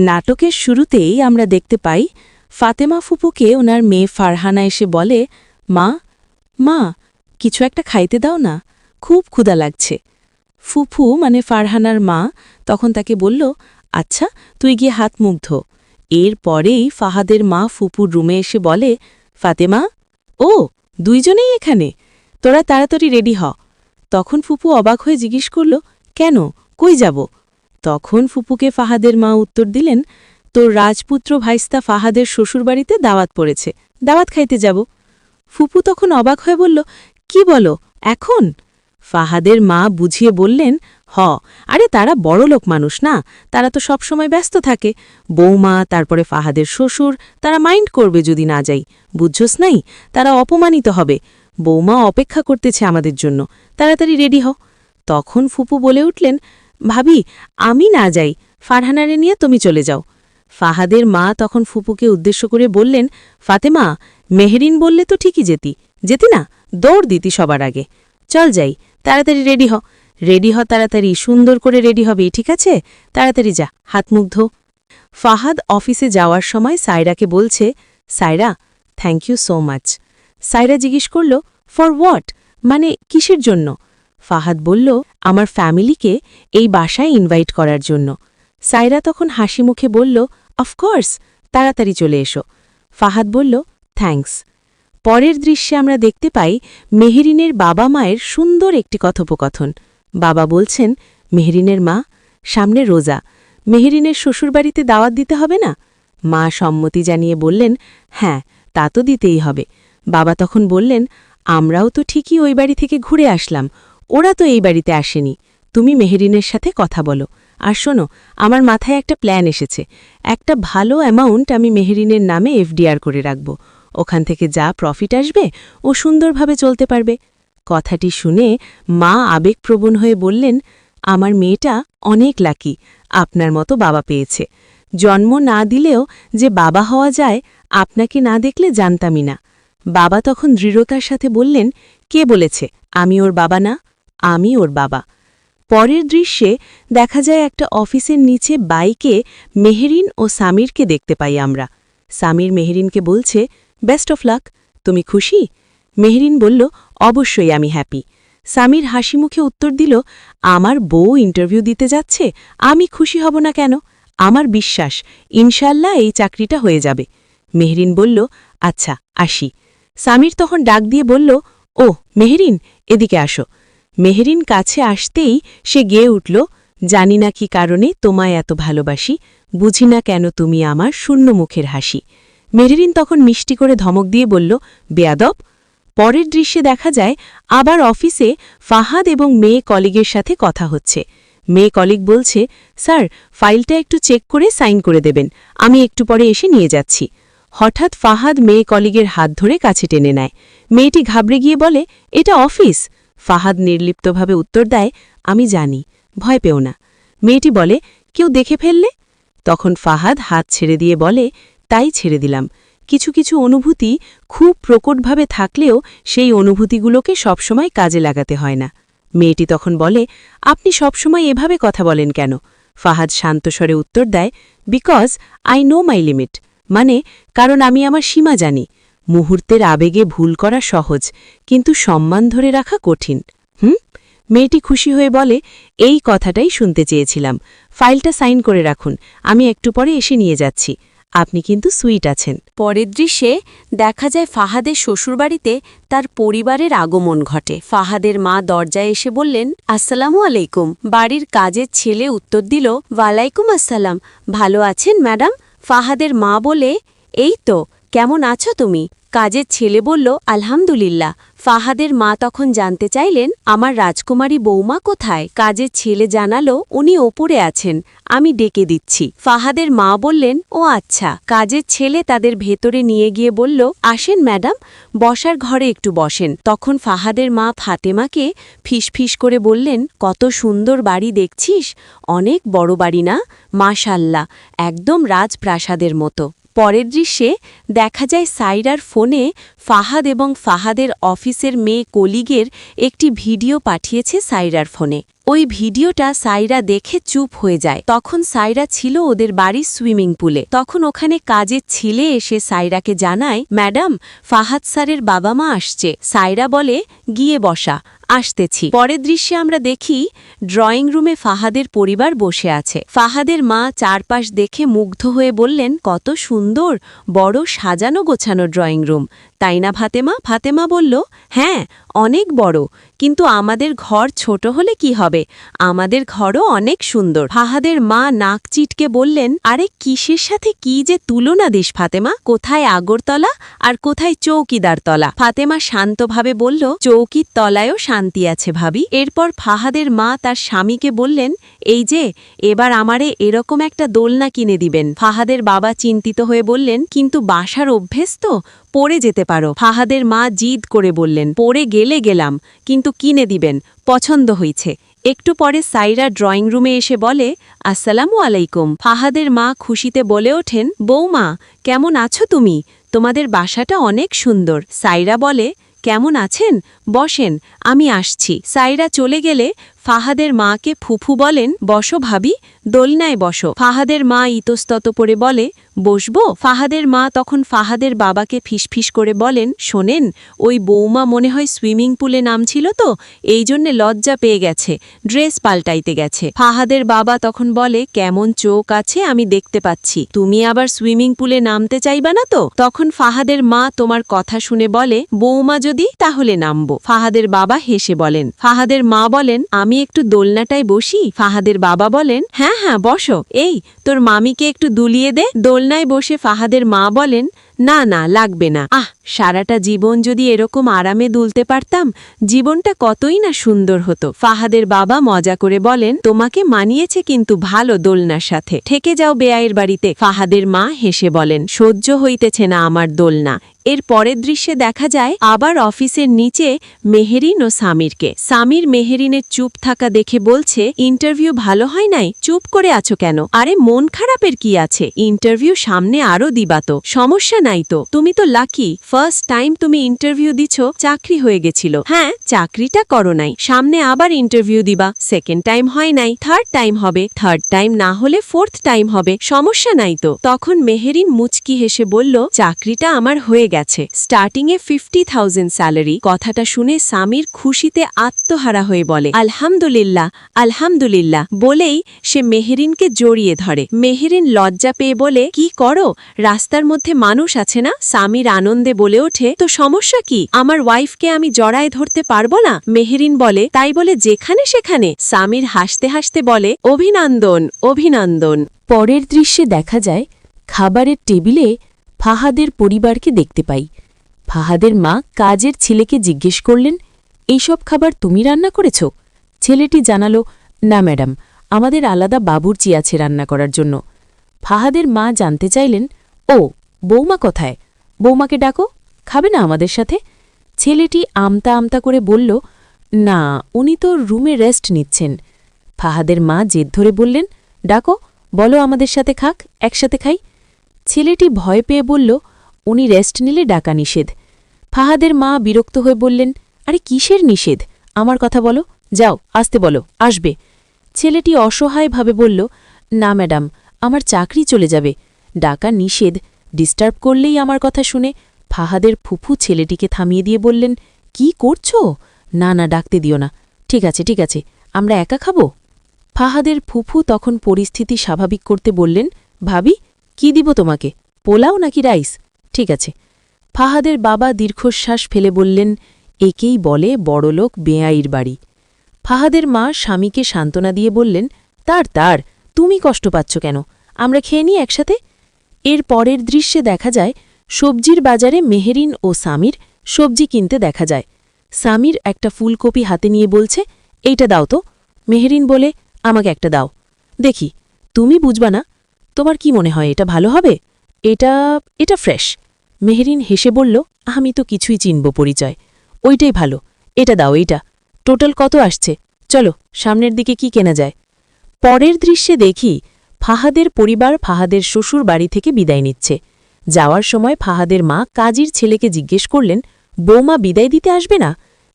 নাটকের শুরুতেই আমরা দেখতে পাই ফাতেমা ফুপুকে ওনার মেয়ে ফারহানা এসে বলে, মা মা কিছু একটা খাইতে দাও না, খুব ক্ষুধা লাগছে। ফুফু মানে ফারহানার মা তখন তাকে বলল, আচ্ছা তুই গিয়ে হাত মুখ ধো। এর পরেই ফাহাদের মা ফুপুর রুমে এসে বলে, ফাতেমা, ও দুইজনেই এখানে, তোরা তাড়াতাড়ি রেডি হ। তখন ফুপু অবাক হয়ে জিজ্ঞেস করল, কেন, কই যাব? তখন ফুপুকে ফাহাদের মা উত্তর দিলেন, তোর রাজপুত্র ভাইস্তা ফাহাদের শ্বশুরবাড়িতে দাওয়াত পড়েছে, দাওয়াত খাইতে যাব। ফুপু তখন অবাক হয়ে বলল, কি বলো এখন? ফাহাদের মা বুঝিয়ে বললেন, আরে তারা বড়লোক মানুষ না, তারা তো সবসময় ব্যস্ত থাকে। বৌমা, তারপরে ফাহাদের শ্বশুর, তারা মাইন্ড করবে যদি না যাই, বুঝছস নাই? তারা অপমানিত হবে। বৌমা অপেক্ষা করতেছে আমাদের জন্য, তাড়াতাড়ি রেডি হ। তখন ফুপু বলে উঠলেন, ভাবি আমি না যাই, ফারহানারে নিয়ে তুমি চলে যাও। ফাহাদের মা তখন ফুপুকে উদ্দেশ্য করে বললেন, ফাতেমা, মেহরিন বললে তো ঠিকই যেতি না, দৌড় দিতি সবার আগে। চল যাই, তাড়াতাড়ি রেডি হ তাড়াতাড়ি, সুন্দর করে রেডি হবি, ঠিক আছে? তাড়াতাড়ি যা, হাত মুখ ধো। ফাহাদ অফিসে যাওয়ার সময় সায়রাকে বলছে, Saira, thank you so much. Saira জিজ্ঞেস করল, ফর হোয়াট, মানে কিসের জন্য? ফাহাদ বলল, আমার ফ্যামিলিকে এই বাসায় ইনভাইট করার জন্য। সায়রা তখন হাসি মুখে বলল, অফকোর্স, তাড়াতাড়ি চলে এসো। ফাহাদ বলল, থ্যাঙ্কস। পরের দৃশ্যে আমরা দেখতে পাই মেহরিনের বাবা মায়ের সুন্দর একটি কথোপকথন। বাবা বলছেন, মেহরিনের মা, সামনে রোজা, মেহরিনের শ্বশুরবাড়িতে দাওয়াত দিতে হবে না? মা সম্মতি জানিয়ে বললেন, হ্যাঁ, তা তো দিতেই হবে। বাবা তখন বললেন, আমরাও তো ঠিকই ওই বাড়ি থেকে ঘুরে আসলাম, ওরা তো এই বাড়িতে আসেনি। তুমি মেহরিনের সাথে কথা বলো। আর শোনো, আমার মাথায় একটা প্ল্যান এসেছে, একটা ভালো অ্যামাউন্ট আমি মেহরিনের নামে এফডিআর করে রাখব। ওখান থেকে যা প্রফিট আসবে ও সুন্দরভাবে চলতে পারবে। কথাটি শুনে মা আবেগপ্রবণ হয়ে বললেন, আমার মেয়েটা অনেক লাকি, আপনার মতো বাবা পেয়েছে। জন্ম না দিলেও যে বাবা হওয়া যায়, আপনাকে না দেখলে জানতামই না। বাবা তখন দৃঢ়তার সাথে বললেন, কে বলেছে আমি ওর বাবা না? আমি ওর বাবা। পরের দৃশ্যে দেখা যায় একটা অফিসের নিচে বাইকে মেহরিন ও সামিরকে দেখতে পাই আমরা। সামির মেহরিনকে বলছে, বেস্ট অফ লাক, তুমি খুশি? মেহরিন বলল, অবশ্যই আমি হ্যাপি। সামির হাসি মুখে উত্তর দিল, আমার বউ ইন্টারভিউ দিতে যাচ্ছে, আমি খুশি হব না কেন? আমার বিশ্বাস ইনশাল্লাহ এই চাকরিটা হয়ে যাবে। মেহরিন বলল, আচ্ছা আসি। সামির তখন ডাক দিয়ে বলল, ও মেহরিন, এদিকে আসো। মেহরিন কাছে আসতেই সে গেয়ে উঠল, জানি না কি কারণে তোমায় এত ভালোবাসি, বুঝি না কেন তুমি আমার শূন্য মুখের হাসি। মেহরিন তখন মিষ্টি করে ধমক দিয়ে বলল, বেয়াদব। পরের দৃশ্যে দেখা যায় আবার অফিসে ফাহাদ এবং মেয়ে কলিগের সাথে কথা হচ্ছে। মেয়ে কলিগ বলছে, স্যার, ফাইলটা একটু চেক করে সাইন করে দেবেন, আমি একটু পরে এসে নিয়ে যাচ্ছি। হঠাৎ ফাহাদ মেয়ে কলিগের হাত ধরে কাছে টেনে নেয়। মেয়েটি ঘাবড়ে গিয়ে বলে, এটা অফিস। ফাহাদ নির্লিপ্তভাবে উত্তর দেয়, আমি জানি, ভয় পেও না। মেয়েটি বলে, কেউ দেখে ফেললে? তখন ফাহাদ হাত ছেড়ে দিয়ে বলে, তাই ছেড়ে দিলাম। কিছু কিছু অনুভূতি খুব প্রকটভাবে থাকলেও সেই অনুভূতিগুলোকে সবসময় কাজে লাগাতে হয় না। মেয়েটি তখন বলে, আপনি সবসময় এভাবে কথা বলেন কেন? ফাহাদ শান্তস্বরে উত্তর দেয়, because I know my limit, মানে কারণ আমি আমার সীমা জানি। মুহূর্তের আবেগে ভুল করা সহজ, কিন্তু সম্মান ধরে রাখা কঠিন। মেয়েটি খুশি হয়ে বলে, এই কথাটাই শুনতে চেয়েছিলাম, ফাইলটা সাইন করে রাখুন, আমি একটু পরে এসে নিয়ে যাচ্ছি, আপনি কিন্তু সুইট আছেন। পরের দৃশ্যে দেখা যায় ফাহাদের শ্বশুরবাড়িতে তার পরিবারের আগমন ঘটে। ফাহাদের মা দরজায় এসে বললেন, আসসালামু আলাইকুম। বাড়ির কাজের ছেলে উত্তর দিল, ওয়ালাইকুম আসসালাম, ভালো আছেন ম্যাডাম? ফাহাদের মা বলে, এই তো, কেমন আছো তুমি? কাজের ছেলে বলল, আলহামদুলিল্লাহ। ফাহাদের মা তখন জানতে চাইলেন, আমার রাজকুমারী বৌমা কোথায়? কাজের ছেলে জানালো, উনি ওপরে আছেন, আমি ডেকে দিচ্ছি। ফাহাদের মা বললেন, ও আচ্ছা। কাজের ছেলে তাদের ভেতরে নিয়ে গিয়ে বলল, আসেন ম্যাডাম, বসার ঘরে একটু বসেন। তখন ফাহাদের মা ফাতেমাকে ফিসফিস করে বললেন, কত সুন্দর বাড়ি দেখছিস, অনেক বড় বাড়ি না? মাশাল্লাহ, একদম রাজপ্রাসাদের মতো। পরের দৃশ্যে দেখা যায় সাইরার ফোনে ফাহাদ এবং ফাহাদের অফিসের মেয়ে কলিগের একটি ভিডিও পাঠিয়েছে সাইরার ফোনে। ওই ভিডিওটা সাইরা দেখে চুপ হয়ে যায়। তখন সাইরা ছিল ওদের বাড়ির সুইমিং পুলে। তখন ওখানে কাজের ছেলে এসে সাইরাকে জানায়, ম্যাডাম, ফাহাদ স্যারের বাবা মা আসছে। সাইরা বলে, গিয়ে বসা, আসতেছি। পরের দৃশ্যে আমরা দেখি ড্রয়িং রুমে ফাহাদের পরিবার বসে আছে। ফাহাদের মা চারপাশ দেখে মুগ্ধ হয়ে বললেন, কত সুন্দর, বড় সাজানো গোছানো ড্রয়িং রুম, তাই না ফাতেমা? ফাতেমা বলল, হ্যাঁ, অনেক বড়, কিন্তু আমাদের ঘর ছোট হলে কি হবে, আমাদের ঘরও অনেক সুন্দর। ফাহাদের মা নাক চিটকে বললেন, আরে কিসের সাথে কি যে তুলনা দিস ফাতেমা, কোথায় আগরতলা আর কোথায় চৌকিদার তলা? ফাতেমা শান্তভাবে বলল, চৌকির তলায়ও শান্তি আছে ভাবি। এরপর ফাহাদের মা তার স্বামীকে বললেন, এই যে এবার আমারে এরকম একটা দোলনা কিনে দিবেন। ফাহাদের বাবা চিন্তিত হয়ে বললেন, কিন্তু বাসার অভ্যেস তো, পড়ে যেতে পারো। ফাহাদের মা জিদ করে বললেন, পড়ে গেলে গেলাম, কিন্তু কিনে দিবেন, পছন্দ হয়েছে। একটু পরে সাইরা ড্রয়িং রুমে এসে বলে, আসসালামু আলাইকুম। ফাহাদের মা খুশিতে বলে ওঠেন, বৌমা, কেমন আছো তুমি? তোমাদের বাসাটা অনেক সুন্দর। সাইরা বলে, কেমন আছেন? বসেন, আমি আসছি। সাইরা চলে গেলে ফাহাদের মাকে ফুফু বলেন, বসো ভাবি, দোলনায় বসো। ফাহাদের মা ইতস্তত করে বলে, বসবো? ফাহাদের মা তখন ফাহাদের বাবাকে ফিসফিস করে বলেন, শোনেন, ওই বৌমা মনে হয় সুইমিং পুলে নামছিল তো, এই জন্যে লজ্জা পেয়ে গেছে, ড্রেস পাল্টাইতে গেছে। ফাহাদের বাবা তখন বলে, কেমন চোখ আছে আমি দেখতে পাচ্ছি, তুমি আবার সুইমিং পুলে নামতে চাইবা না তো? তখন ফাহাদের মা তোমার কথা শুনে বলে, বৌমা যদি, তাহলে নামবো। ফাহাদের বাবা হেসে বলেন। ফাহাদের মা বলেন, আমি একটু দোলনাটায় বসি? ফাহাদের বাবা বলেন, হ্যাঁ হ্যাঁ বসো, এই তোর মামিকে একটু দুলিয়ে দে। দোলনায় বসে ফাহাদের মা বলেন, না না, লাগবে না। সারাটা জীবন যদি এরকম আরামে দুলতে পারতাম, জীবনটা কতই না সুন্দর হতো। ফাহাদের বাবা মজা করে বলেন, তোমাকে মানিয়েছে কিন্তু ভালো দোলনার সাথে, থেকে যাও বেয়াইয়ের বাড়িতে। ফাহাদের মা হেসে বলেন, সহ্য হইতেছে না আমার দোলনা। এর পরের দৃশ্যে দেখা যায় আবার অফিসের নিচে মেহেরিন ও সামিরকে। সামির মেহেরিনের চুপ থাকা দেখে বলছে, ইন্টারভিউ ভালো হয় নাই, চুপ করে আছো কেন? আরে মন খারাপের কি আছে, ইন্টারভিউ সামনে আরো দিবা তো, সমস্যা নাই তো, তুমি তো লাকি, ফার্স্ট টাইম তুমি ইন্টারভিউ দিছ, চাকরি হয়ে গেছিল। হ্যাঁ, চাকরিটা করো নাই, সামনে আবার ইন্টারভিউ দিবা, সেকেন্ড টাইম হয় নাই, থার্ড টাইম হবে, থার্ড টাইম না হলে ফোর্থ টাইম হবে, সমস্যা নাই তো। তখন মেহেরিন মুচকি হেসে বলল, চাকরিটা আমার হয়ে গেছে, স্টার্টিংয়ে 50,000 স্যালারি। কথাটা শুনে সামির খুশিতে আত্মহারা হয়ে বলে, আলহামদুলিল্লাহ, আলহামদুলিল্লাহ বলেই সে মেহেরিনকে জড়িয়ে ধরে। মেহেরিন লজ্জা পেয়ে বলে, কি করো, রাস্তার মধ্যে মানুষ আছে না? সামির আনন্দে বলে ওঠে, তো সমস্যা কি, আমার ওয়াইফকে আমি জড়ায় ধরতে পারবো না? মেহেরিন বলে, তাই বলে যেখানে সেখানে? সামির হাসতে হাসতে বলে, অভিনন্দন, অভিনন্দন। পরের দৃশ্যে দেখা যায় খাবারের টেবিলে ফাহাদের পরিবারকে দেখতে পাই। ফাহাদের মা কাজের ছেলেকে জিজ্ঞেস করলেন, এইসব খাবার তুমি রান্না করেছ? ছেলেটি জানালো, না ম্যাডাম, আমাদের আলাদা বাবুর্চি আছে রান্না করার জন্য। ফাহাদের মা জানতে চাইলেন, ও, বৌমা কোথায়? বৌমাকে ডাকো, খাবে না আমাদের সাথে? ছেলেটি আমতা আমতা করে বলল, না, উনি তো রুমে রেস্ট নিচ্ছেন। ফাহাদের মা জেদ ধরে বললেন, ডাকো, বলো আমাদের সাথে খাক, একসাথে খাই। ছেলেটি ভয় পেয়ে বলল, উনি রেস্ট নিলে ডাকা নিষেধ। ফাহাদের মা বিরক্ত হয়ে বললেন, আরে কিসের নিষেধ, আমার কথা বলো, যাও আসতে বলো, আসবে। ছেলেটি অসহায়ভাবে বলল, না ম্যাডাম, আমার চাকরি চলে যাবে, ডাকা নিষেধ, ডিস্টার্ব করলেই আমার কথা শুনে। ফাহাদের ফুফু ছেলেটিকে থামিয়ে দিয়ে বললেন, কি করছো? না না, ডাকতে দিও না, ঠিক আছে ঠিক আছে, আমরা একা খাবো। ফাহাদের ফুফু তখন পরিস্থিতি স্বাভাবিক করতে বললেন, ভাবি, কি দিব তোমাকে, পোলাও নাকি রাইস? ঠিক আছে। ফাহাদের বাবা দীর্ঘশ্বাস ফেলে বললেন, একেই বলে বড়লোক বেয়াইর বাড়ি। ফাহাদের মা স্বামীকে সান্ত্বনা দিয়ে বললেন, তার তুমি কষ্ট পাচ্ছ কেন, আমরা খেয়ে নিই একসাথে। এর পরের দৃশ্যে দেখা যায় সবজির বাজারে মেহেরিন ও সামির সবজি কিনতে দেখা যায়। সামির একটা ফুলকপি হাতে নিয়ে বলছে, এইটা দাও তো। মেহেরিন বলে, আমাকে একটা দাও, দেখি, তুমি বুঝবা না, তোমার কি মনে হয় এটা ভালো হবে? এটা ফ্রেশ। মেহেরিন হেসে বলল, আমি তো কিছুই চিনব পরিচয়, ওইটাই ভালো, এটা দাও, এইটা। টোটাল কত আসছে, চলো সামনের দিকে কি কেনা যায়। পরের দৃশ্যে দেখি ফাহাদের পরিবার ফাহাদের শ্বশুর বাড়ি থেকে বিদায় নিচ্ছে। যাওয়ার সময় ফাহাদের মা কাজীর ছেলেকে জিজ্ঞেস করলেন, বৌমা বিদায় দিতে আসবে না?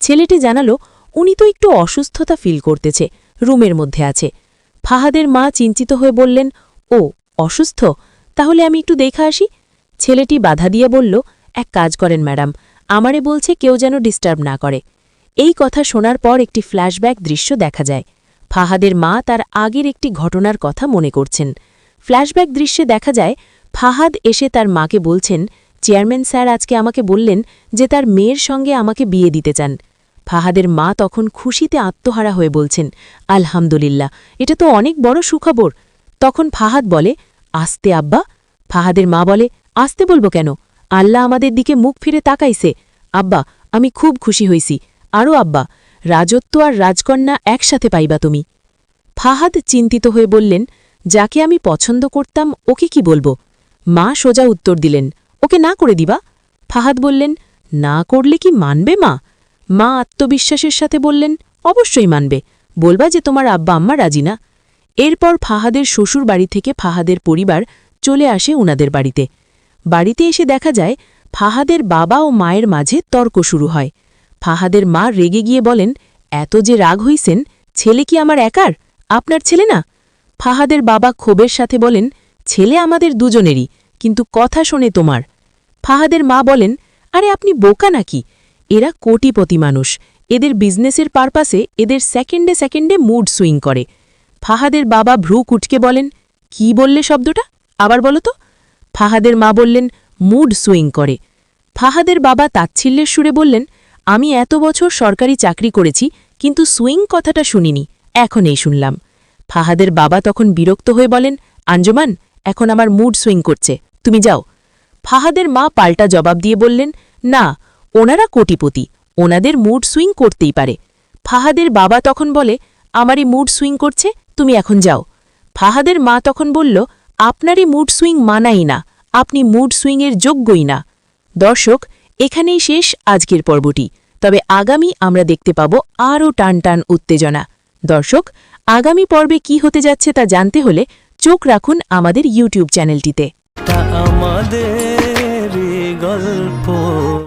ছেলেটি জানালো, উনি তো একটু অসুস্থতা ফিল করতেছে, রুমের মধ্যে আছে। ফাহাদের মা চিন্তিত হয়ে বললেন, ও অসুস্থ, তাহলে আমি একটু দেখা আসি। ছেলেটি বাধা দিয়ে বলল, এক কাজ করেন ম্যাডাম, আমারে বলছে কেউ যেন ডিস্টার্ব না করে। এই কথা শোনার পর একটি ফ্ল্যাশব্যাক দৃশ্য দেখা যায়। ফাহাদের মা তার আগের একটি ঘটনার কথা মনে করছেন। ফ্ল্যাশব্যাক দৃশ্যে দেখা যায় ফাহাদ এসে তার মাকে বলছেন, চেয়ারম্যান স্যার আজকে আমাকে বললেন যে তার মেয়ের সঙ্গে আমাকে বিয়ে দিতে চান। ফাহাদের মা তখন খুশিতে আত্মহারা হয়ে বলছেন, আলহামদুলিল্লাহ, এটা তো অনেক বড় সুখবর। তখন ফাহাদ বলে, আস্তে আব্বা। ফাহাদের মা বলে, আস্তে বলবো কেন? আল্লাহ আমাদের দিকে মুখ ফিরে তাকাইছে। আব্বা, আমি খুব খুশি হইছি। আরও আব্বা, রাজত্ব আর রাজকন্যা একসাথে পাইবা তুমি। ফাহাদ চিন্তিত হয়ে বললেন, যাকে আমি পছন্দ করতাম ওকে কি বলবো? মা সোজা উত্তর দিলেন, ওকে না করে দিবা। ফাহাদ বললেন, না করলে কি মানবে মা? মা আত্মবিশ্বাসের সাথে বললেন, অবশ্যই মানবে, বলবা যে তোমার আব্বা আম্মা রাজি না। এরপর ফাহাদের শ্বশুর বাড়ি থেকে ফাহাদের পরিবার চলে আসে উনাদের বাড়িতে। বাড়িতে এসে দেখা যায় ফাহাদের বাবা ও মায়ের মাঝে তর্ক শুরু হয়। ফাহাদের মা রেগে গিয়ে বলেন, এত যে রাগ হইছেন, ছেলে কি আমার একার, আপনার ছেলে না? ফাহাদের বাবা ক্ষোভের সাথে বলেন, ছেলে আমাদের দুজনেরই, কিন্তু কথা শোনে তোমার। ফাহাদের মা বলেন, আরে আপনি বোকা নাকি? এরা কোটিপতি মানুষ, এদের বিজনেসের পারপাসে এদের সেকেন্ডে সেকেন্ডে মুড সুইং করে। ফাহাদের বাবা ভ্রু কুটকে বলেন, কি বললে শব্দটা, আবার বলো তো? ফাহাদের মা বললেন, মুড সুইং করে। ফাহাদের বাবা তাচ্ছিল্যের সুরে বললেন, আমি এত বছর সরকারি চাকরি করেছি, কিন্তু সুইং কথাটা শুনিনি, এখন এই শুনলাম। ফাহাদের বাবা তখন বিরক্ত হয়ে বলেন, আঞ্জুমান, এখন আমার মুড সুইং করছে, তুমি যাও। ফাহাদের মা পাল্টা জবাব দিয়ে বললেন, না, ওনারা কোটিপতি, ওনাদের মুড সুইং করতেই পারে। ফাহাদের বাবা তখন বলে, আমারই মুড সুইং করছে, তুমি এখন যাও। ফাহাদের মা তখন বলল, আপনারই মুড সুইং মানাই না, আপনি মুড সুইংয়ের যোগ্যই না। দর্শক, এখানেই শেষ আজকের পর্বটি, তবে আগামী আমরা দেখতে পাব আরও টান টান উত্তেজনা। দর্শক, আগামী পর্বে কি হতে যাচ্ছে তা জানতে হলে চোখ রাখুন আমাদের ইউটিউব চ্যানেলটিতে। আমাদের গল্প।